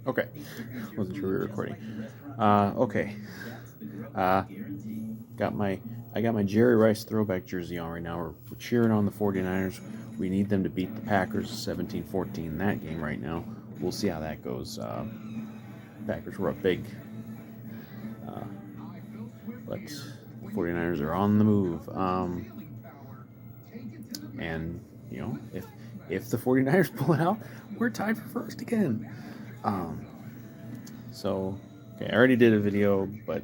Okay. Wasn't sure we were recording. Okay. Uh, got my I got my Jerry Rice throwback jersey on right now. We're cheering on the 49ers. We need them to beat the Packers 17-14 in that game right now. We'll see how that goes. Packers were up big, uh, but the 49ers are on the move. And if the 49ers pull it out, we're tied for first again. Um, so okay, I already did a video, but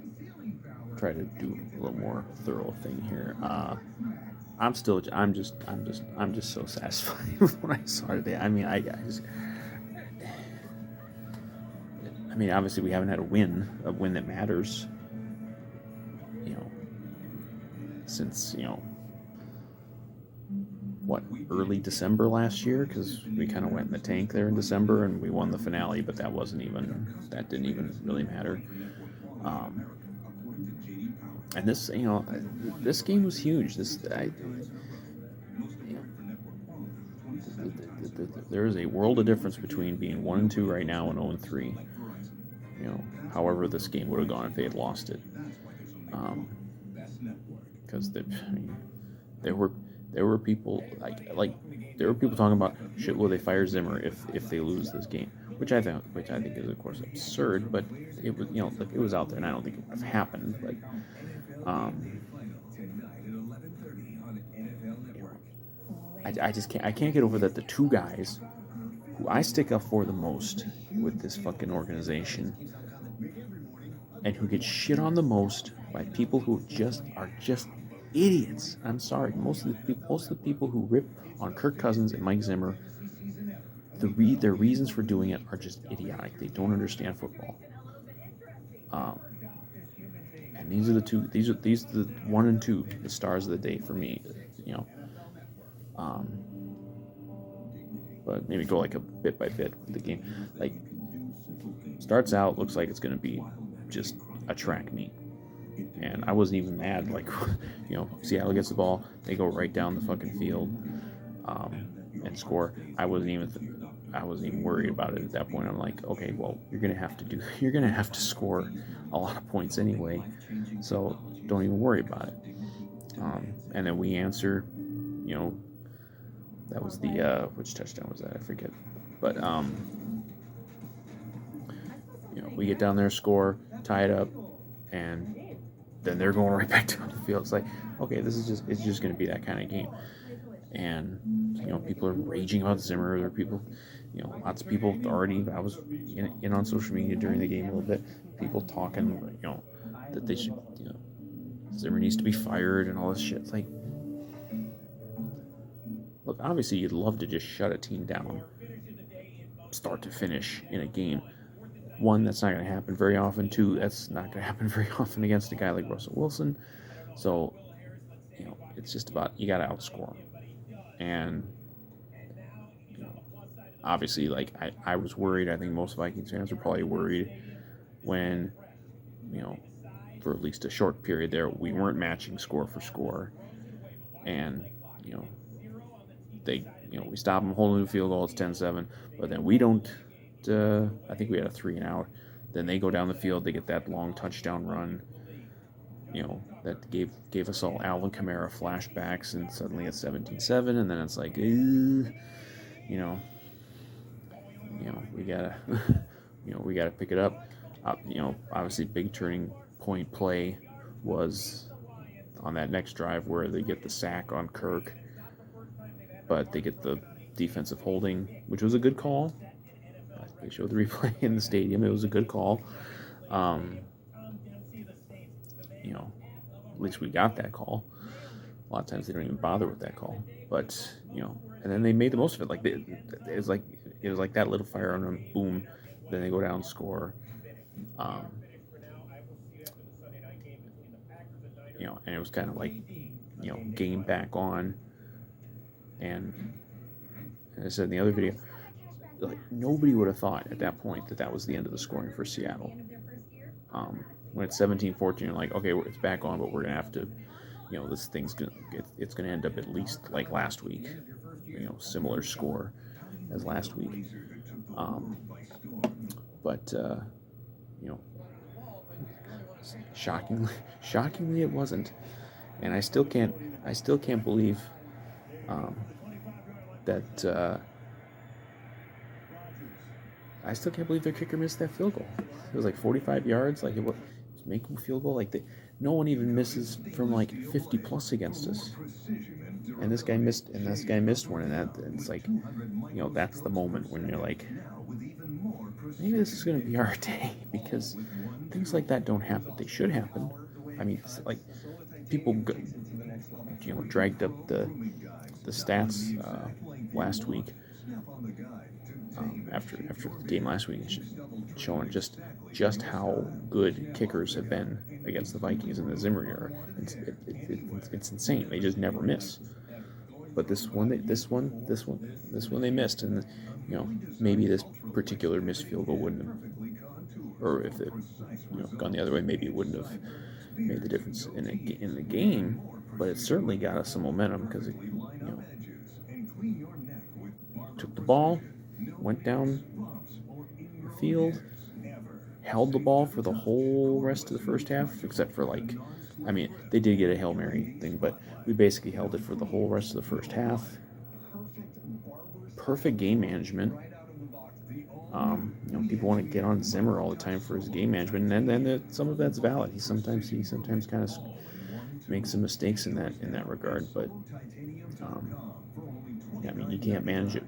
try to do a little more thorough thing here. I'm just so satisfied with what I saw today. I mean, obviously we haven't had a win that matters, you know, since what, early December last year, because we kind of went in the tank there in December and we won the finale, but that didn't even really matter. Um, and this game was huge. There is a world of difference between being 1-2 right now and 0-3. However this game would have gone if they had lost it, because there were people there were people talking about, shit, will they fire Zimmer if they lose this game, which I think is of course absurd, but it was it was out there, and I don't think it would have happened, but I can't get over that the two guys who I stick up for the most with this fucking organization, and who get shit on the most by people who are just idiots. I'm sorry, most of the people who rip on Kirk Cousins and Mike Zimmer, their reasons for doing it are just idiotic. They don't understand football. And these are the two. These are the 1 and 2, the stars of the day for me. But maybe go like a bit by bit with the game. Like, starts out, looks like it's going to be just a track meet, and I wasn't even mad. Like, Seattle gets the ball, they go right down the fucking field, and score. I wasn't even worried about it at that point. I'm like, okay, well, you're gonna have to score a lot of points anyway, so don't even worry about it. And then we answer. That was the which touchdown was that? I forget, but we get down there, score, tie it up, and then they're going right back down the field. It's like, okay, it's just going to be that kind of game. And people are raging about Zimmer. There are people, lots of people already. I was in on social media during the game a little bit. People talking, that they should, Zimmer needs to be fired and all this shit. It's like, look, obviously you'd love to just shut a team down, start to finish in a game. One, that's not going to happen very often. Two, that's not going to happen very often against a guy like Russell Wilson. So, it's just about, you got to outscore him. And, obviously, like, I was worried. I think most Vikings fans were probably worried when, for at least a short period there, we weren't matching score for score. And, we stop them, hold a new field goal, it's 10-7. But then we don't. I think we had a 3 and out. Then they go down the field, they get that long touchdown run, that gave us all Alvin Kamara flashbacks, and suddenly it's 17-7, and then it's like, we gotta, we gotta pick it up. Obviously, big turning point play was on that next drive where they get the sack on Kirk, but they get the defensive holding, which was a good call. They showed the replay in the stadium. It was a good call. At least we got that call. A lot of times they don't even bother with that call. But, and then they made the most of it. Like, it was like that little fire on them, boom. Then they go down and score. And it was kind of like, game back on. And as I said in the other video, like, nobody would have thought at that point that was the end of the scoring for Seattle. When it's 17-14, you're like, okay, it's back on, but we're gonna have to, this thing's gonna end up at least like last week, similar score. as last week. Um, but you know, shockingly, it wasn't, and I still can't believe um, that. I still can't believe their kicker missed that field goal. It was like 45 yards. Like it was making a field goal. Like no one even misses from like 50 plus against us. And this guy missed. And this guy missed one. And it's like, that's the moment when you're like, maybe this is going to be our day, because things like that don't happen. They should happen. I mean, like people, dragged up the stats last week. After the game last week, showing just how good kickers have been against the Vikings in the Zimmer era. It's insane. They just never miss. But this one they missed, and maybe this particular missed field goal wouldn't have, or if it gone the other way, maybe it wouldn't have made the difference in the game. But it certainly got us some momentum, because it took the ball, went down the field, held the ball for the whole rest of the first half, except for they did get a Hail Mary thing, but we basically held it for the whole rest of the first half. Perfect game management. People want to get on Zimmer all the time for his game management, and then some of that's valid. He sometimes kind of makes some mistakes in that regard, but you can't manage it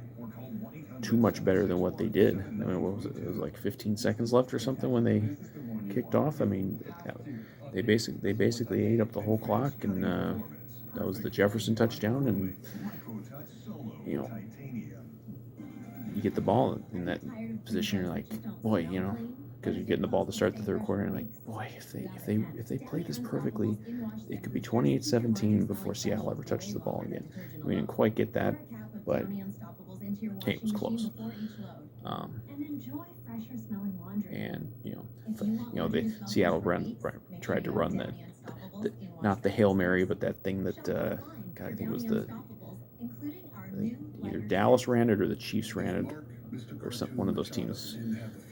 too much better than what they did. I mean, what was it? It was like 15 seconds left or something when they kicked off. I mean, they basically ate up the whole clock, and that was the Jefferson touchdown. And you get the ball in that position, you're like, boy, because you're getting the ball to start the third quarter, and like, boy, if they play this perfectly, it could be 28-17 before Seattle ever touches the ball again. We didn't quite get that, but hey, it was close. And Seattle tried to run not the Hail Mary, but that thing that I think it was either Dallas ran it or the Chiefs ran it, or one of those teams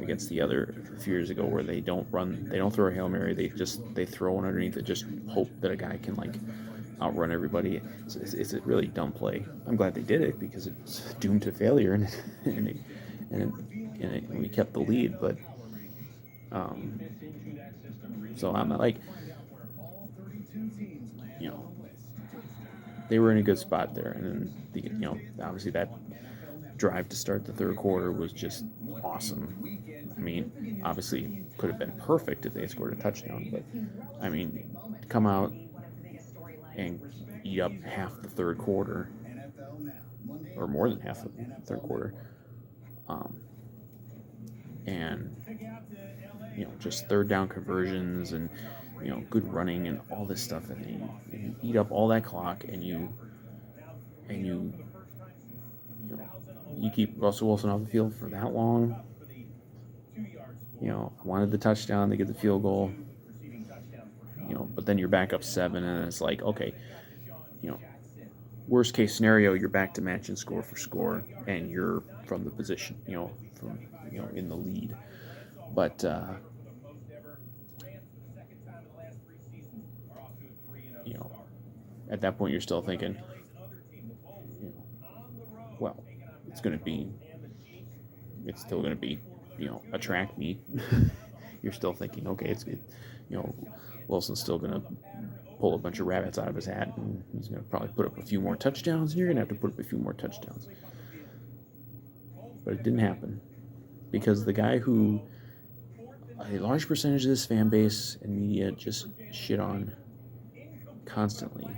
against the other a few years ago, where they don't throw a Hail Mary, they throw one underneath it, just hope that a guy can outrun everybody. It's a really dumb play. I'm glad they did it, because it's doomed to failure, and we kept the lead. But so I'm like, they were in a good spot there, and then obviously that drive to start the third quarter was just awesome. I mean, obviously could have been perfect if they had scored a touchdown, but I mean, come out and eat up half the third quarter, or more than half the third quarter, and just third down conversions, and good running and all this stuff, and you eat up all that clock, and you keep Russell Wilson off the field for that long. I wanted the touchdown, they get the field goal, but then you're back up 7, and it's like, okay, worst case scenario, you're back to matching score for score, and you're from the position, in the lead. But at that point, you're still thinking, well, it's still going to be, a track meet. You're still thinking, okay, Wilson's still going to pull a bunch of rabbits out of his hat, and he's going to probably put up a few more touchdowns, and you're going to have to put up a few more touchdowns. But it didn't happen, because the guy who a large percentage of this fan base and media just shit on constantly,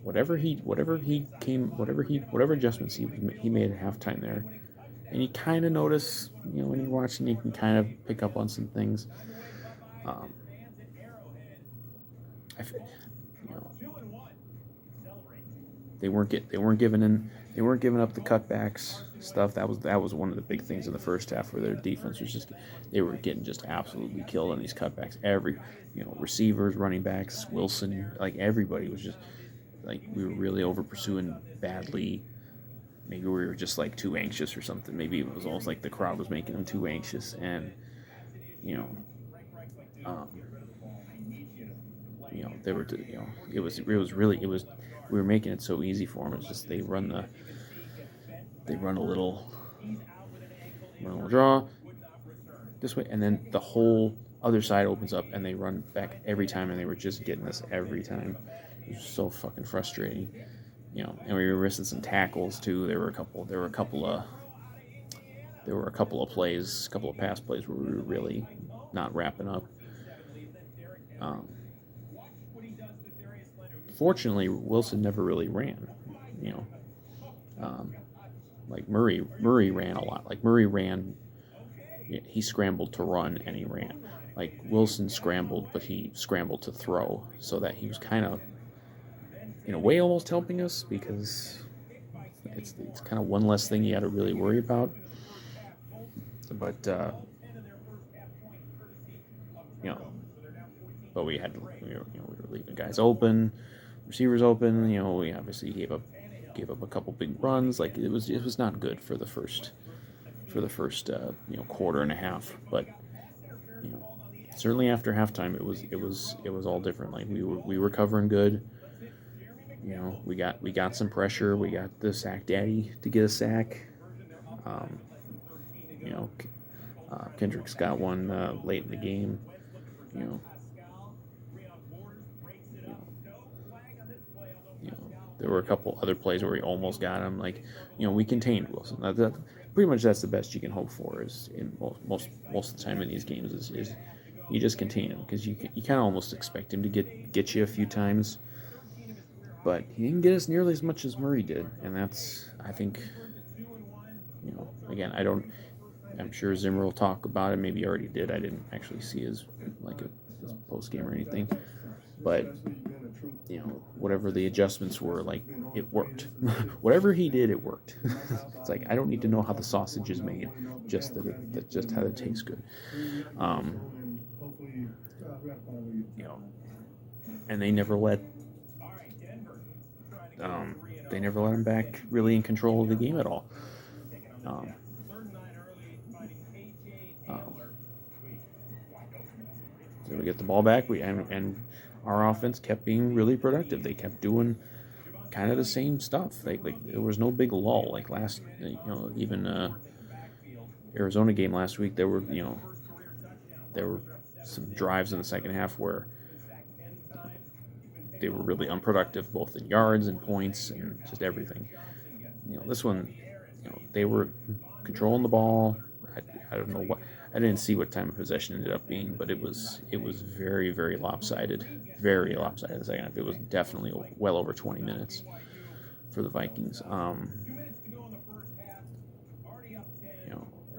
whatever adjustments he made at halftime there, and you kind of notice, when you're watching, you can kind of pick up on some things. They weren't giving up the cutbacks stuff. That was one of the big things in the first half, where their defense was they were getting just absolutely killed on these cutbacks. Every receivers, running backs, Wilson, like everybody was just like we were really over pursuing badly. Maybe we were just like too anxious or something. Maybe it was almost like the crowd was making them too anxious, and you know, um, they were, it was we were making it so easy for them. It's just they run a little draw this way, and then the whole other side opens up, and they run back every time, and they were just getting us every time. It was so fucking frustrating, And we were missing some tackles too. There were a couple of plays, a couple of pass plays where we were really not wrapping up. Um, Fortunately, Wilson never really ran. You know, like Murray ran a lot. Like Murray ran, he scrambled to run and he ran. Like Wilson scrambled, but he scrambled to throw, so that he was kind of, in a way, almost helping us because it's kind of one less thing you got to really worry about. But you know, but we had we were leaving guys open, receivers open. We obviously gave up a couple big runs. Like it was not good for the first quarter and a half. But certainly after halftime, it was all different. Like we were covering good. We got some pressure. We got the sack daddy to get a sack. Um, Kendrick's got one late in the game. You know, there were a couple other plays where we almost got him. Like, we contained Wilson. Pretty much that's the best you can hope for. Is in most of the time in these games is you just contain him because you kind of almost expect him to get you a few times, but he didn't get us nearly as much as Murray did, and that's, I think, again, I'm sure Zimmer will talk about it. Maybe he already did. I didn't actually see his post game or anything, but whatever the adjustments were, like, it worked. Whatever he did, it worked. It's like, I don't need to know how the sausage is made, just just how it tastes good. And they never let him back really in control of the game at all. So we get the ball back. And our offense kept being really productive. They kept doing kind of the same stuff. Like there was no big lull. Like even Arizona game last week, there were some drives in the second half where they were really unproductive, both in yards and points and just everything. This one, they were controlling the ball. I don't know what. I didn't see what time of possession ended up being, but it was very, very lopsided. Very lopsided in the second half. It was definitely well over 20 minutes for the Vikings. And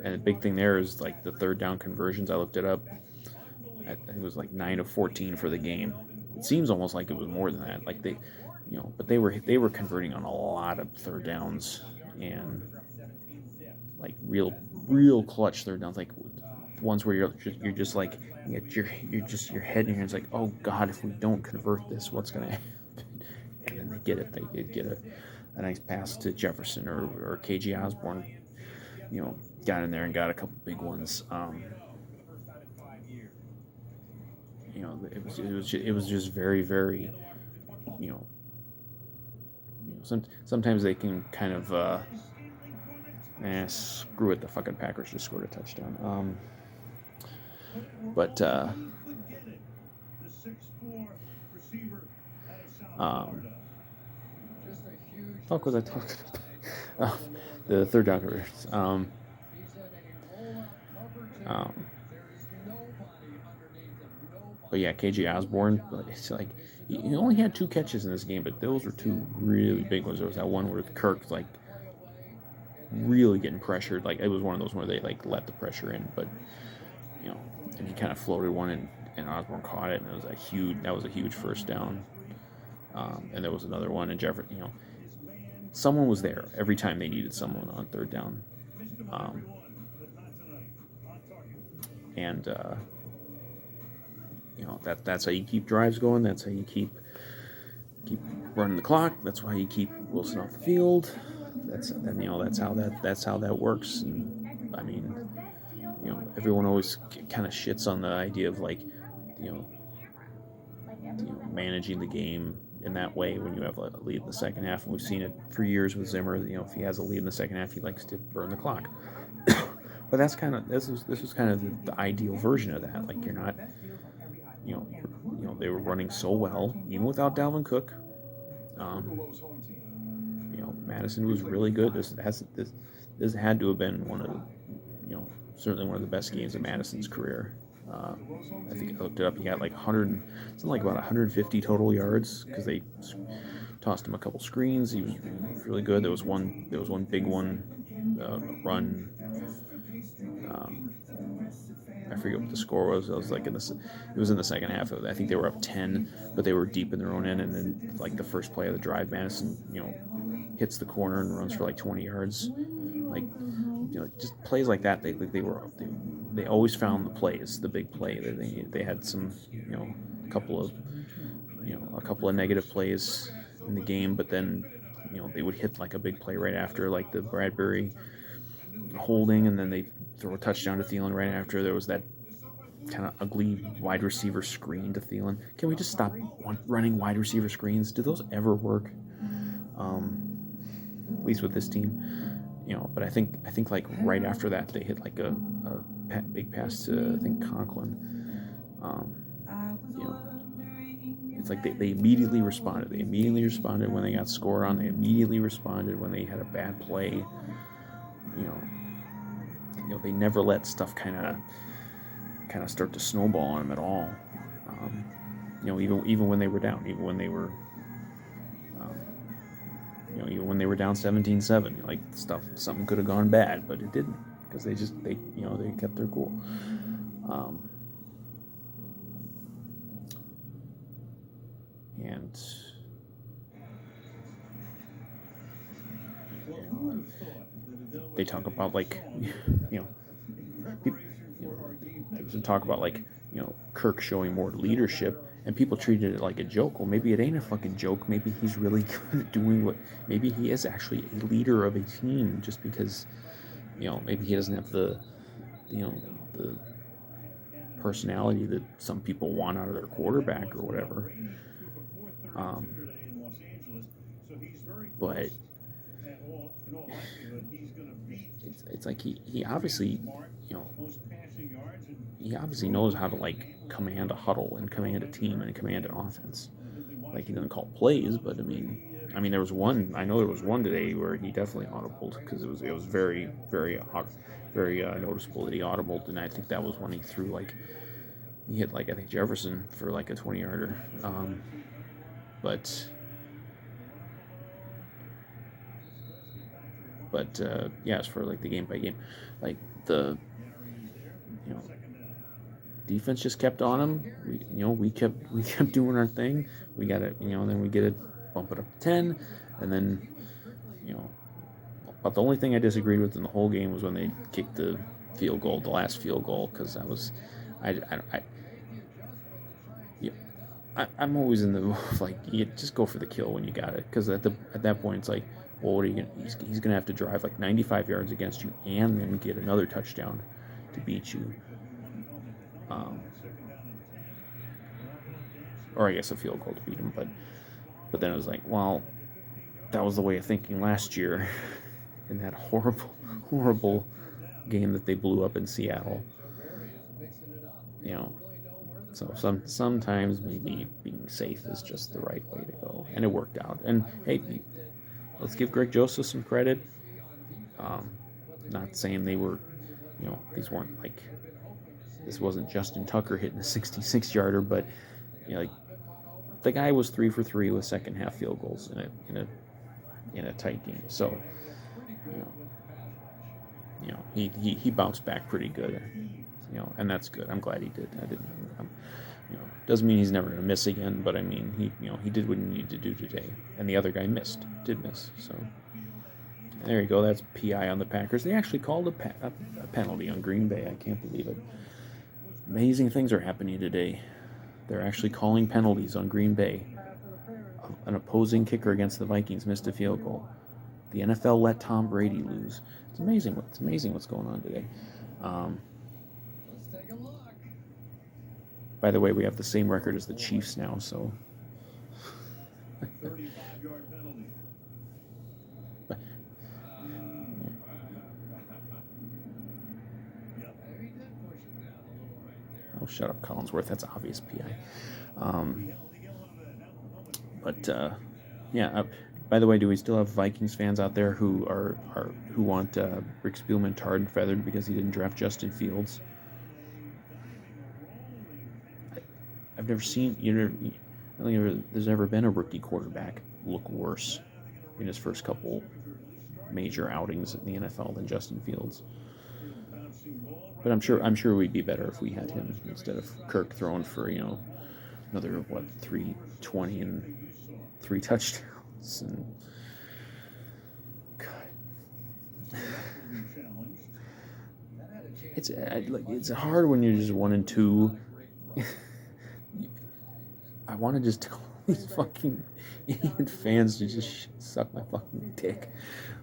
the big thing there is like the third down conversions. I looked it up. I think it was like 9 of 14 for the game. It seems almost like it was more than that. Like but they were converting on a lot of third downs and like real clutch third downs, like ones where you're just like your head in your hands, like, oh God, if we don't convert this, what's gonna happen? And then they get it. They get a nice pass to Jefferson or KG Osborne. Got in there and got a couple big ones. It was just very, very, sometimes they can kind of screw it. The fucking Packers just scored a touchdown. But fuck was I talking about? The third down conversions. But yeah, KG Osborne, it's like he only had 2 catches in this game, but those were 2 really big ones. There was that one where Kirk like really getting pressured. Like it was one of those where they like let the pressure in, but and he kind of floated one and Osborne caught it, and it was a huge first down. And there was another one, and Jefferson, someone was there every time they needed someone on third down. And that's how you keep drives going. That's how you keep running the clock. That's why you keep Wilson off the field. That's how that works. And I mean, everyone always kind of shits on the idea of like, you know, managing the game in that way when you have a lead in the second half. And we've seen it for years with Zimmer. If he has a lead in the second half, he likes to burn the clock. But that's kind of this was kind of the ideal version of that. Like you're not, they were running so well even without Dalvin Cook. Madison was really good. This had to have been one of the, certainly one of the best games of Madison's career. I think I looked it up. He got like about 150 total yards because they tossed him a couple screens. He was really good. There was one big one run. I forget what the score was. It was like it was in the second half. I think they were up 10, but they were deep in their own end. And then like the first play of the drive, Madison, hits the corner and runs for like 20 yards. Like, just plays like that. They always found the plays, the big play. They had some, a couple of negative plays in the game, but then, they would hit like a big play right after, like the Bradbury holding, and then they throw a touchdown to Thielen right after. There was that kind of ugly wide receiver screen to Thielen. Can we just stop running wide receiver screens? Do those ever work? At least with this team, But I think like right after that they hit like a big pass to I think Conklin. It's like they immediately responded. They immediately responded when they got scored on. They immediately responded when they had a bad play. They never let stuff kind of start to snowball on them at all. Even when they were down, even when they were down 17-7, like something could have gone bad, but it didn't because they kept their cool. And they talk about like, they talk about like, Kirk showing more leadership, and people treated it like a joke. Well, maybe it ain't a fucking joke. Maybe he's really good at doing maybe he is actually a leader of a team, just because, maybe he doesn't have the personality that some people want out of their quarterback or whatever. But it's like he obviously, he obviously knows how to like command a huddle and command a team and command an offense. Like he doesn't call plays, but I mean there was one today where he definitely audibled because it was very noticeable that he audibled, and I think that was when he threw like he hit like I think Jefferson for like a 20-yarder. But as for like the game by game, like the defense just kept on him. We kept doing our thing. We got it, then we get it, bump it up to 10, and then but the only thing I disagreed with in the whole game was when they kicked the last field goal, because that was I'm always in the like you just go for the kill when you got it, because at that point it's like, well, what are you gonna? He's gonna have to drive like 95 yards against you and then get another touchdown to beat you, or I guess a field goal to beat him. But then it was like, well, that was the way of thinking last year in that horrible game that they blew up in Seattle. So sometimes maybe being safe is just the right way to go, and it worked out. And hey, let's give Greg Joseph some credit. Not saying they were, these weren't like, this wasn't Justin Tucker hitting a 66-yarder, but like the guy was 3 for 3 with second half field goals in a tight game. So he bounced back pretty good. And that's good. I'm glad he did. Doesn't mean he's never going to miss again, but I mean, he did what he needed to do today, and the other guy did miss. So there you go. That's PI on the Packers. They actually called a penalty on Green Bay. I can't believe it. Amazing things are happening today. They're actually calling penalties on Green Bay, an opposing kicker against the Vikings missed a field goal. The NFL let Tom Brady lose. It's amazing. It's amazing what's going on today. Let's take a look. By the way, we have the same record as the Chiefs now, so. 35-yard penalty. But, He did push it down a little right there. oh, shut up, Collinsworth. That's obvious PI. By the way, do we still have Vikings fans out there who want Rick Spielman tarred and feathered because he didn't draft Justin Fields? I've never seen I don't think there's ever been a rookie quarterback look worse in his first couple major outings in the NFL than Justin Fields. But I'm sure we'd be better if we had him instead of Kirk throwing for another 320 and 3 touchdowns and God. It's hard when you're just 1-2. I want to just tell these fucking idiot fans to just suck my fucking dick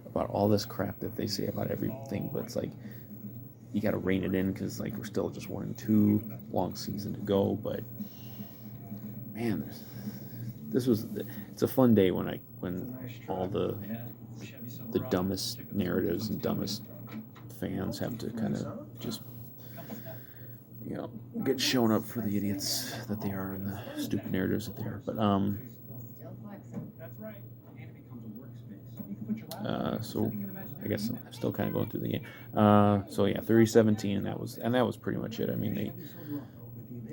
about all this crap that they say about everything, but it's like you got to rein it in because we're still just 1-2, long season to go. But man, it's a fun day when all the dumbest narratives and dumbest fans have to kind of just get shown up for the idiots that they are and the stupid narratives that they are. But so I guess I'm still kind of going through the game. 30-17, and that was pretty much it. I mean, I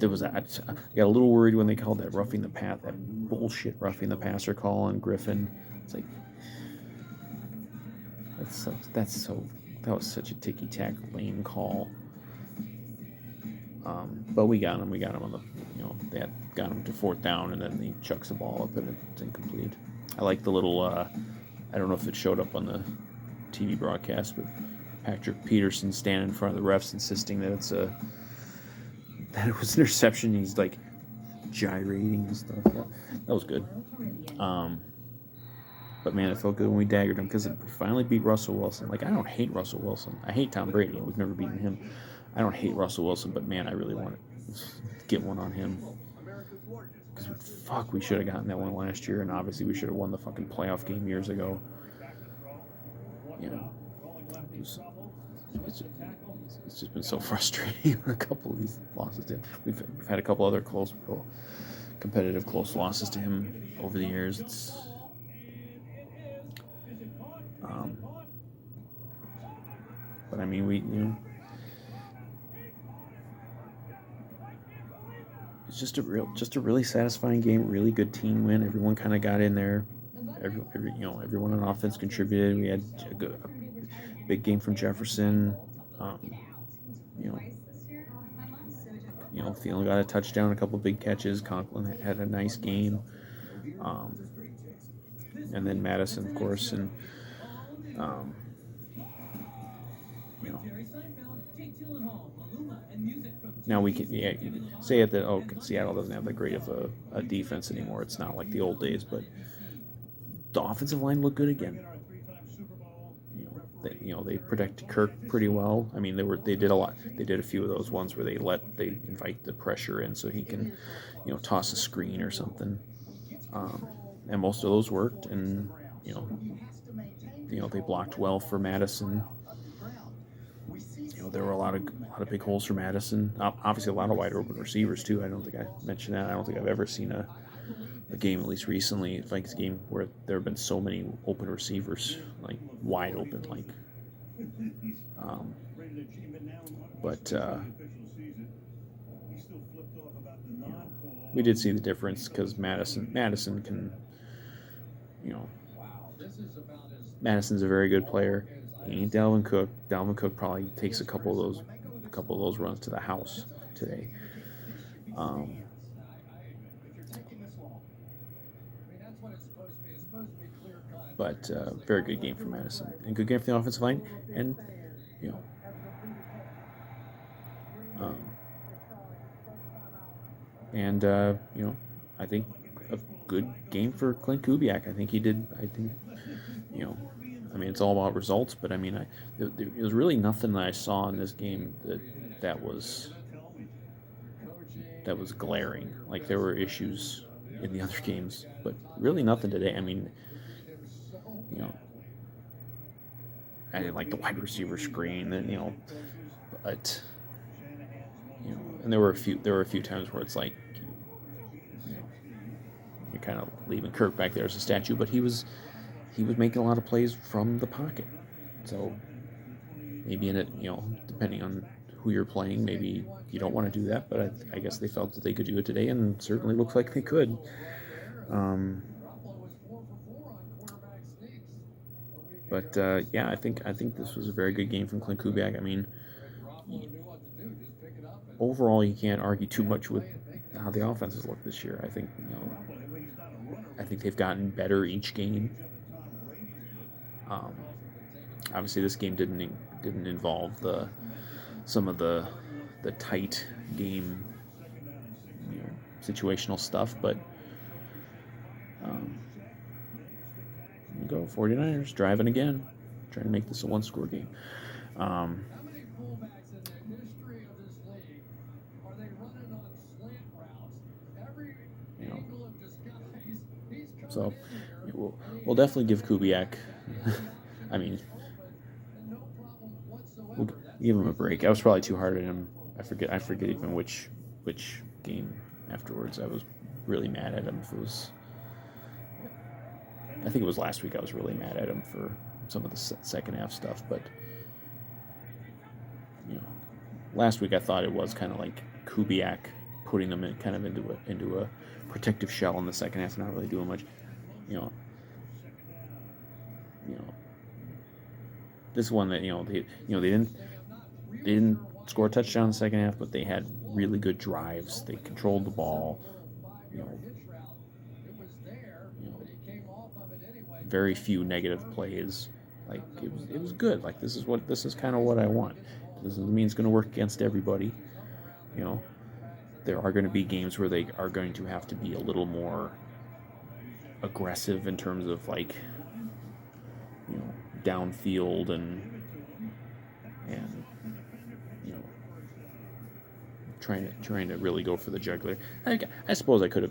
got a little worried when they called that that bullshit roughing the passer call on Griffin. It's like that was such a ticky-tack lame call. But we got him. We got him on the, they had got him to 4th down, and then he chucks the ball up, and it's incomplete. I like the little, I don't know if it showed up on the TV broadcast, but Patrick Peterson standing in front of the refs insisting that that it was an interception. He's like gyrating and stuff. That was good. But man, it felt good when we daggered him because it finally beat Russell Wilson. I don't hate Russell Wilson. I hate Tom Brady. We've never beaten him. I don't hate Russell Wilson, but man, I really want to get one on him. Because we should have gotten that one last year, and obviously we should have won the fucking playoff game years ago. It's just been so frustrating. A couple of these losses to him. We've had a couple other competitive close losses to him over the years. But I mean, it's just a really satisfying game. Really good team win. Everyone kind of got in there. Everyone on offense contributed. We had a big game from Jefferson. Thielen got a touchdown, a couple big catches. Conklin had a nice game. And then Madison, of course, and now we can say it that Seattle doesn't have that great of a defense anymore. It's not like the old days, but the offensive line looked good again. They protected Kirk pretty well. I mean, they did a lot. They did a few of those ones where they invite the pressure in so he can, toss a screen or something. And most of those worked, and they blocked well for Madison. There were a lot of big holes for Madison. Obviously, a lot of wide open receivers too. I don't think I mentioned that. I don't think I've ever seen a game, at least recently, Vikings game, where there have been so many open receivers, wide open, we did see the difference because Madison can, Madison's a very good player. He ain't Dalvin Cook. Dalvin Cook probably takes a couple of those runs to the house today. But very good game for Madison, and good game for the offensive line, and I think good game for Clint Kubiak. I think he did. I think, you know, I mean, it's all about results, but I mean, there was really nothing that I saw in this game that was glaring. Like there were issues in the other games, but really nothing today. I mean, you know, I didn't like the wide receiver screen, and but and there were a few times where it's like, you know, you're kind of leaving Kirk back there as a statue, but he was making a lot of plays from the pocket. So maybe in it, depending on who you're playing, maybe you don't want to do that, but I guess they felt that they could do it today, and certainly looks like they could. But yeah, I think this was a very good game from Clint Kubiak. I mean, overall, you can't argue too much with how the offenses look this year. I think I think they've gotten better each game. Um, Obviously, this game didn't involve some of the tight game, situational stuff, but go 49ers driving again, trying to make this a one-score game. So we'll definitely give Kubiak. I mean, we'll give him a break. I was probably too hard on him. I forget even which game afterwards I was really mad at him. I think it was last week I was really mad at him for some of the second half stuff, but last week I thought it was kind of like Kubiak putting them into a protective shell in the second half, not really doing much. This one that they didn't score a touchdown in the second half, but they had really good drives. They controlled the ball. Very few negative plays. Like it was good. Like this is kind of what I want. It doesn't mean it's going to work against everybody. There are going to be games where they are going to have to be a little more aggressive in terms of like downfield and trying to really go for the jugular. I suppose would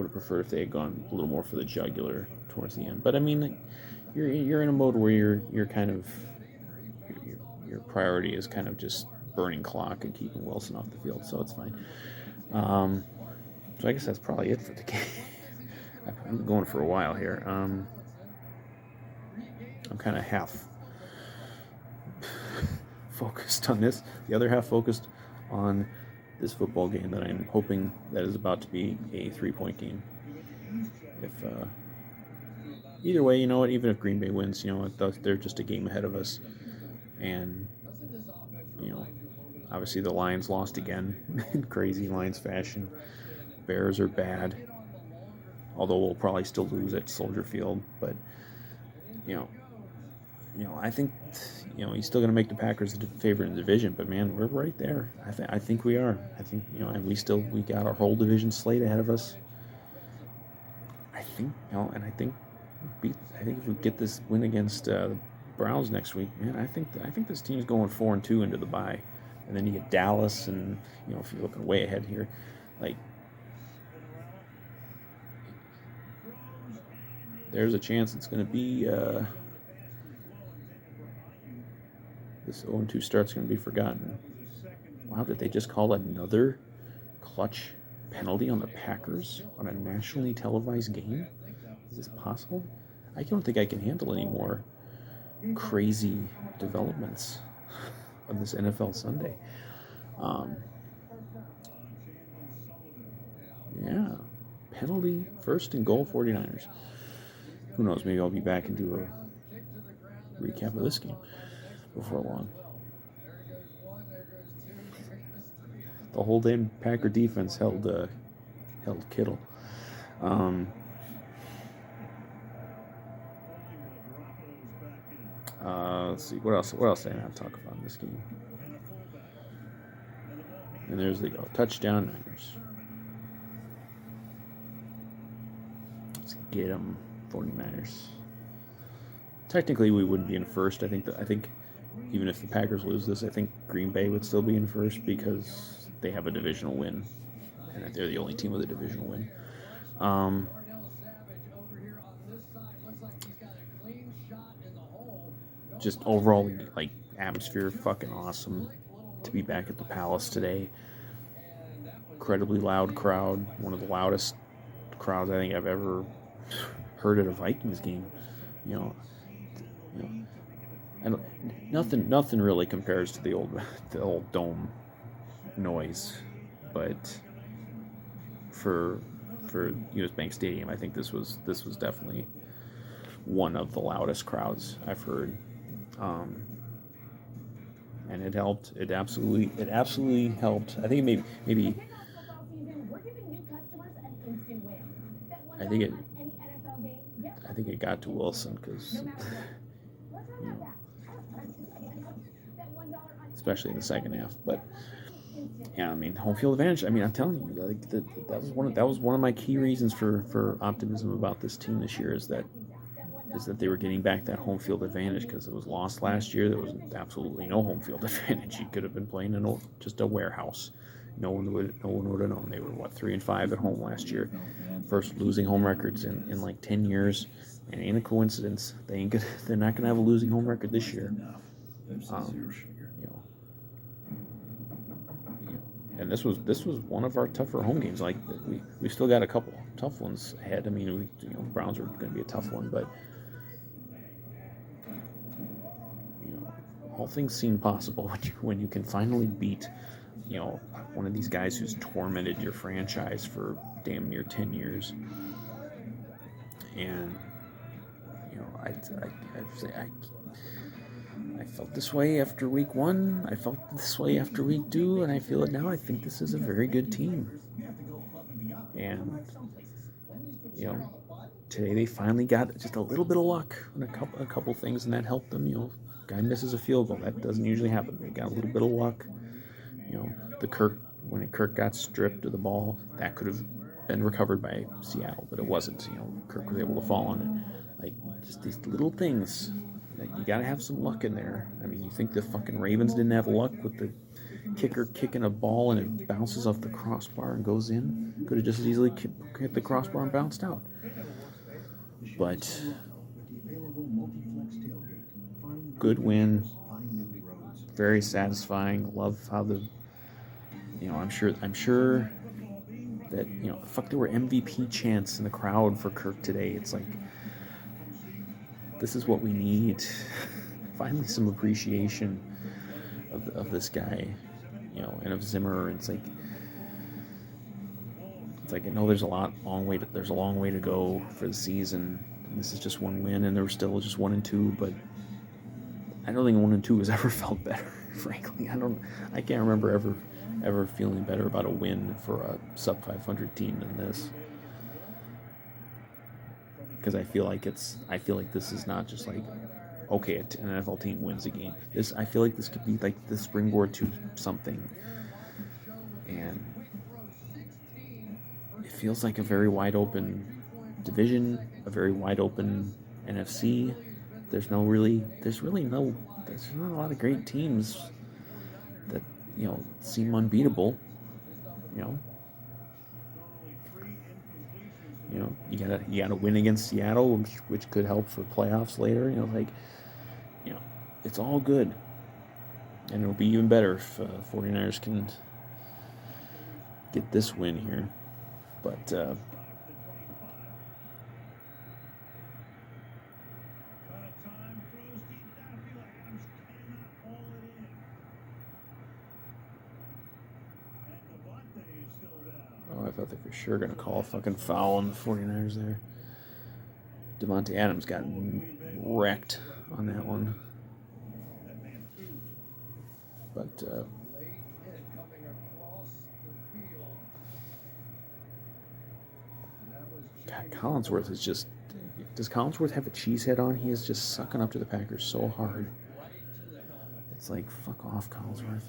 have preferred if they had gone a little more for the jugular towards the end. But I mean, you're in a mode where you're kind of your priority is kind of just burning clock and keeping Wilson off the field, so it's fine. So I guess that's probably it for the game. I'm going for a while here. I'm kind of half focused on this. The other half focused on this football game that I'm hoping that is about to be a 3-point game. If either way, even if Green Bay wins, they're just a game ahead of us, and obviously the Lions lost again in crazy Lions fashion. Bears are bad, although we'll probably still lose at Soldier Field, but I think he's still going to make the Packers the favorite in the division, but man, we're right there. I think we are. I think and we got our whole division slate ahead of us. I think and I think if we get this win against Browns next week, man, I think this team's going 4-2 into the bye, and then you get Dallas, and if you're looking way ahead here, like there's a chance it's going to be. This 0-2 start's going to be forgotten. Wow, did they just call another clutch penalty on the Packers on a nationally televised game? Is this possible? I don't think I can handle any more crazy developments on this NFL Sunday. Yeah, penalty, 1st and goal, 49ers. Who knows, maybe I'll be back and do a recap of this game before long. The whole damn Packer defense held Kittle. Let's see what else did I not talk about in this game? And there's the touchdown Niners. Get them, 49ers. Technically, we wouldn't be in first. I think even if the Packers lose this, I think Green Bay would still be in first because they have a divisional win, and they're the only team with a divisional win. Um, just overall, like, atmosphere, fucking awesome to be back at the Palace today. Incredibly loud crowd, one of the loudest crowds I think I've ever heard at a Vikings game. You know, you know, nothing really compares to the old dome noise, but for US Bank Stadium, I think this was definitely one of the loudest crowds I've heard, and it helped. It absolutely helped. I think maybe I think it I think it got to Wilson because especially in the second half, but. Yeah, I mean, home field advantage. I mean, I'm telling you, like that was one of my key reasons for optimism about this team this year is that they were getting back that home field advantage because it was lost last year. There was absolutely no home field advantage. You could have been playing in just a warehouse. No one would have known. They were 3-5 at home last year, first losing home records in like 10 years, and ain't a coincidence. They're not gonna have a losing home record this year. And this was one of our tougher home games. Like we still got a couple tough ones ahead. I mean, Browns are going to be a tough one, but all things seem possible when you can finally beat one of these guys who's tormented your franchise for damn near 10 years. And I felt this way after week 1. I felt this way after week 2, and I feel it now. I think this is a very good team. And today they finally got just a little bit of luck on a couple things, and that helped them. Guy misses a field goal. That doesn't usually happen. They got a little bit of luck. When Kirk got stripped of the ball, that could have been recovered by Seattle, but it wasn't. Kirk was able to fall on it. Like, just these little things. You gotta have some luck in there. I mean, you think the fucking Ravens didn't have luck with the kicker kicking a ball and it bounces off the crossbar and goes in? Could have just as easily hit the crossbar and bounced out. But good win, very satisfying. Love how I'm sure that there were MVP chants in the crowd for Kirk today. It's like, this is what we need. Finally, some appreciation of this guy, and of Zimmer. It's like I know there's a long way to go for the season. And this is just one win, and there were still just 1-2. But I don't think 1-2 has ever felt better. Frankly, I can't remember ever feeling better about a win for a sub 500 team than this. Because I feel like this is not just like, okay, an NFL team wins a game. I feel like this could be like the springboard to something, and it feels like a very wide open division, a very wide open NFC. There's not a lot of great teams that seem unbeatable. You gotta win against Seattle, which could help for playoffs later. It's all good, and it'll be even better if 49ers can get this win here. But I thought they were sure going to call a fucking foul on the 49ers there. Devontae Adams got wrecked on that one. But God, Collinsworth is just... Does Collinsworth have a cheesehead on? He is just sucking up to the Packers so hard. It's like, fuck off, Collinsworth.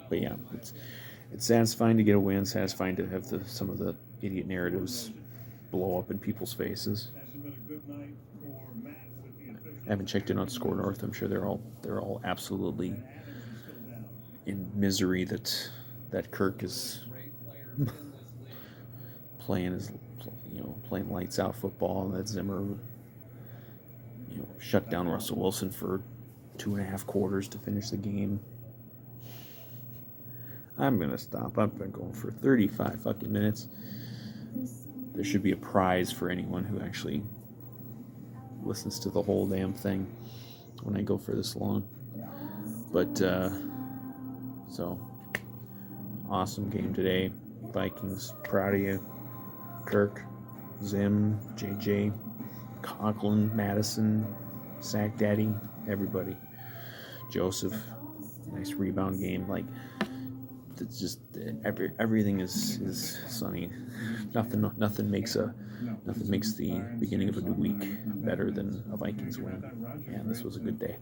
But yeah, it's satisfying to get a win. Satisfying to have some of the idiot narratives blow up in people's faces. I haven't checked in on Score North. I'm sure they're all absolutely in misery that Kirk is playing his playing lights out football, and that Zimmer shut down Russell Wilson for 2.5 quarters to finish the game. I'm gonna stop. I've been going for 35 fucking minutes. There should be a prize for anyone who actually listens to the whole damn thing when I go for this long. But so awesome game today. Vikings, proud of you. Kirk, Zim, JJ, Conklin, Madison, Sack Daddy, everybody. Joseph, nice rebound game. Like, it's just everything is sunny. Nothing makes the beginning of a new week better than a Vikings win. And this was a good day.